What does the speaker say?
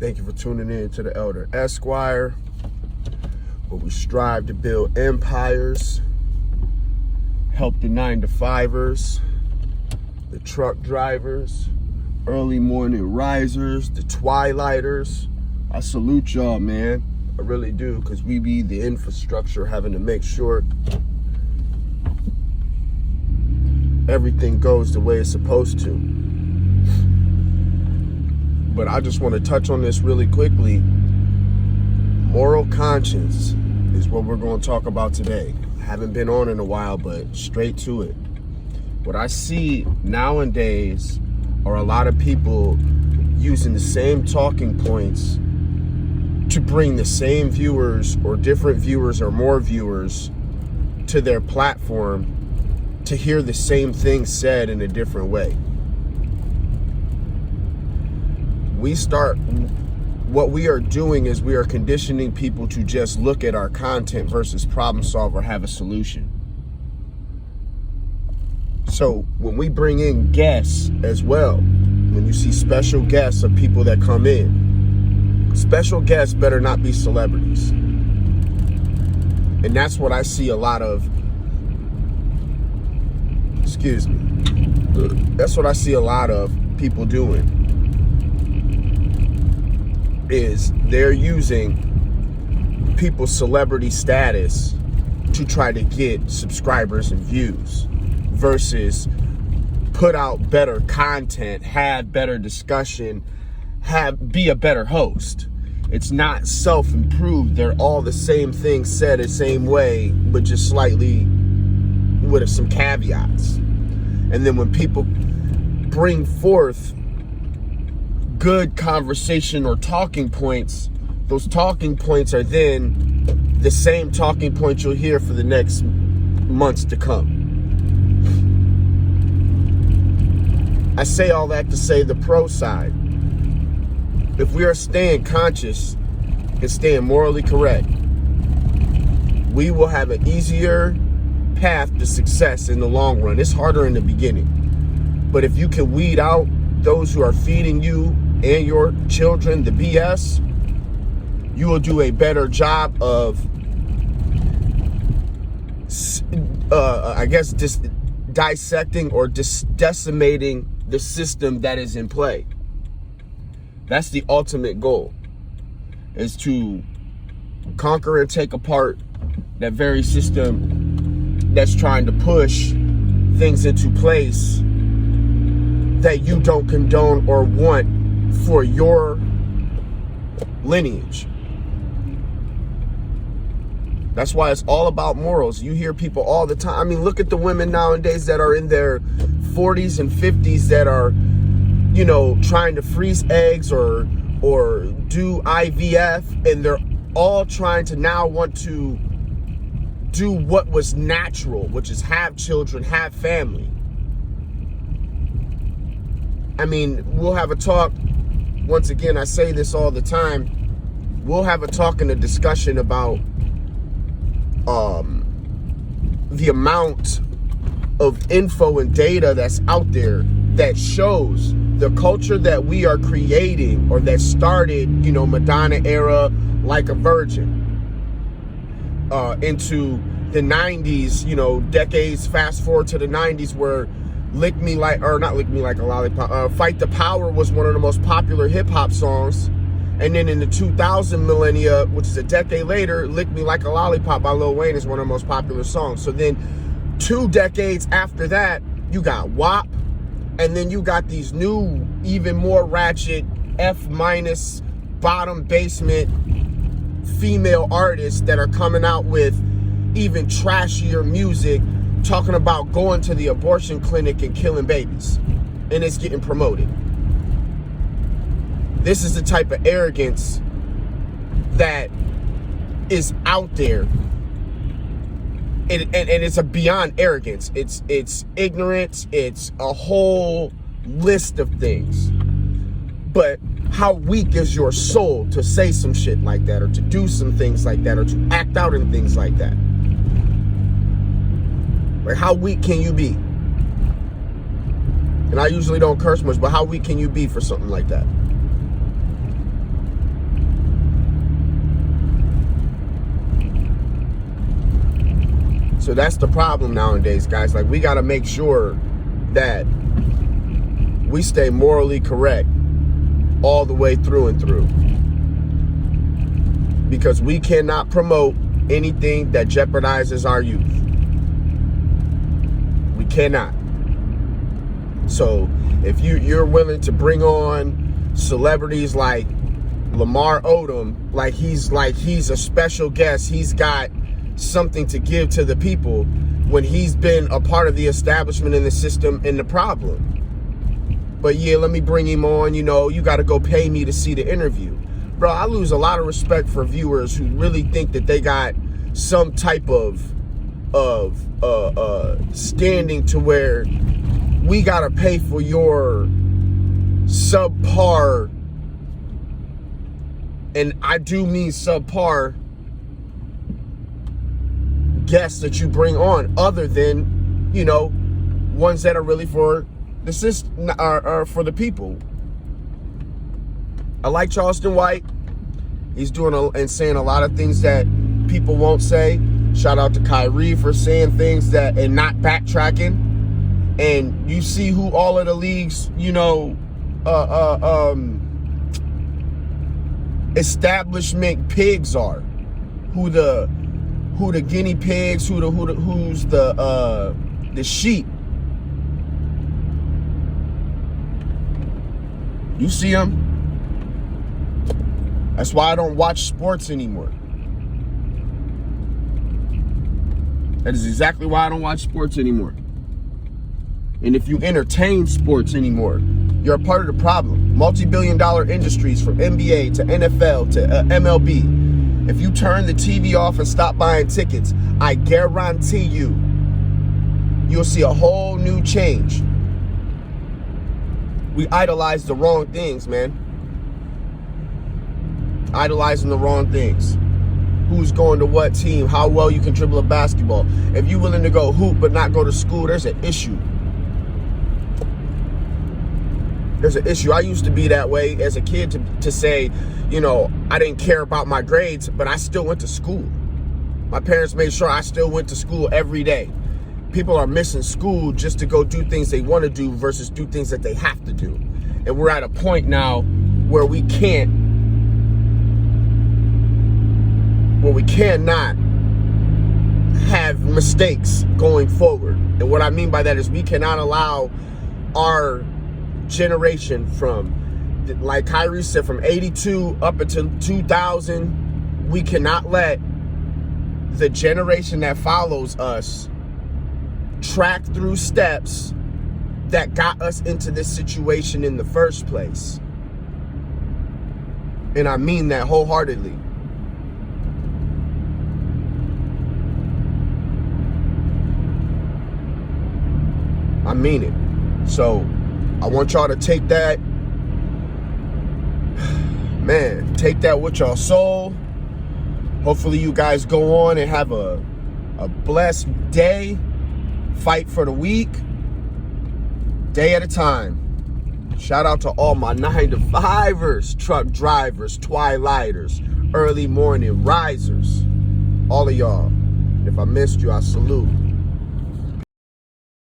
Thank you for tuning in to the Elder Esquire, where we strive to build empires, help the 9-to-5ers, the truck drivers, early morning risers, the twilighters. I salute y'all, man. I really do, because we be the infrastructure having to make sure everything goes the way it's supposed to. But I just want to touch on this really quickly. Moral conscience is what we're going to talk about today. I haven't been on in a while, but straight to it. What I see nowadays are a lot of people using the same talking points to bring the same viewers or different viewers or more viewers to their platform to hear the same thing said in a different way. What we are doing is we are conditioning people to just look at our content versus problem solve or have a solution. So when we bring in guests as well, when you see special guests of people that come in, special guests better not be celebrities. And that's what I see a lot of, that's what I see a lot of people doing. Is they're using people's celebrity status to try to get subscribers and views versus put out better content, have better discussion, be a better host. It's not self-improved. They're all the same thing said the same way, but just slightly with some caveats. And then when people bring forth good conversation or talking points, those talking points are then the same talking points you'll hear for the next months to come. I say all that to say the pro side. If we are staying conscious and staying morally correct, we will have an easier path to success in the long run. It's harder in the beginning. But if you can weed out those who are feeding you and your children the BS, you will do a better job of, just dissecting or decimating the system that is in play. That's the ultimate goal, is to conquer and take apart that very system that's trying to push things into place that you don't condone or want for your lineage. That's why it's all about morals. You hear people all the time. I mean, look at the women nowadays that are in their 40s and 50s that are, trying to freeze eggs or do IVF, and they're all trying to now want to do what was natural, which is have children, have family. I mean, we'll have a talk. Once again, I say this all the time. We'll have a talk and a discussion about the amount of info and data that's out there that shows the culture that we are creating, or that started, Madonna era, Like a Virgin, into the 90s, decades, fast forward to the 90s, where Lick Me Like, or not Lick Me Like a Lollipop, Fight the Power was one of the most popular hip hop songs. And then in the 2000 millennia, which is a decade later, Lick Me Like a Lollipop by Lil Wayne is one of the most popular songs. So then 2 decades after that, you got WAP, and then you got these new, even more ratchet, F- bottom basement female artists that are coming out with even trashier music, talking about going to the abortion clinic and killing babies, and it's getting promoted. This is the type of arrogance that is out there, and it's a beyond arrogance. It's ignorance. It's a whole list of things. But how weak is your soul to say some shit like that, or to do some things like that, or to act out in things like that? Like, how weak can you be? And I usually don't curse much, but how weak can you be for something like that? So that's the problem nowadays, guys. Like, we got to make sure that we stay morally correct all the way through and through. Because we cannot promote anything that jeopardizes our youth. We cannot. So if you're willing to bring on celebrities like Lamar Odom, like he's a special guest, he's got something to give to the people, when he's been a part of the establishment and the system and the problem. But yeah, let me bring him on, you got to go pay me to see the interview. Bro, I lose a lot of respect for viewers who really think that they got some type of standing to where we got to pay for your subpar, and I do mean subpar, guests that you bring on, other than, ones that are really for the system, or for the people. I like Charleston White. He's doing and saying a lot of things that people won't say. Shout out to Kyrie for saying things and not backtracking. And you see who all of the league's, establishment pigs are. Who the guinea pigs, who's the sheep. You see them? That's why I don't watch sports anymore. That is exactly why I don't watch sports anymore. And if you entertain sports anymore, you're a part of the problem. Multi-billion-dollar industries, from NBA to NFL to MLB. If you turn the TV off and stop buying tickets, I guarantee you'll see a whole new change. We idolize the wrong things, man. Idolizing the wrong things. Who's going to what team, how well you can dribble a basketball. If you're willing to go hoop but not go to school, there's an issue. There's an issue. I used to be that way as a kid to say, I didn't care about my grades, but I still went to school. My parents made sure I still went to school every day. People are missing school just to go do things they want to do versus do things that they have to do. And we're at a point now where we cannot have mistakes going forward. And what I mean by that is we cannot allow our generation from, like Kyrie said, from 82 up until 2000, we cannot let the generation that follows us track through steps that got us into this situation in the first place. And I mean that wholeheartedly. I mean it. So I want y'all to take that, man, take that with your soul. Hopefully you guys go on and have a blessed day. Fight for the week, day at a time. Shout out to all my 9-to-5ers, truck drivers, twilighters, early morning risers. All of y'all. If I missed you, I salute.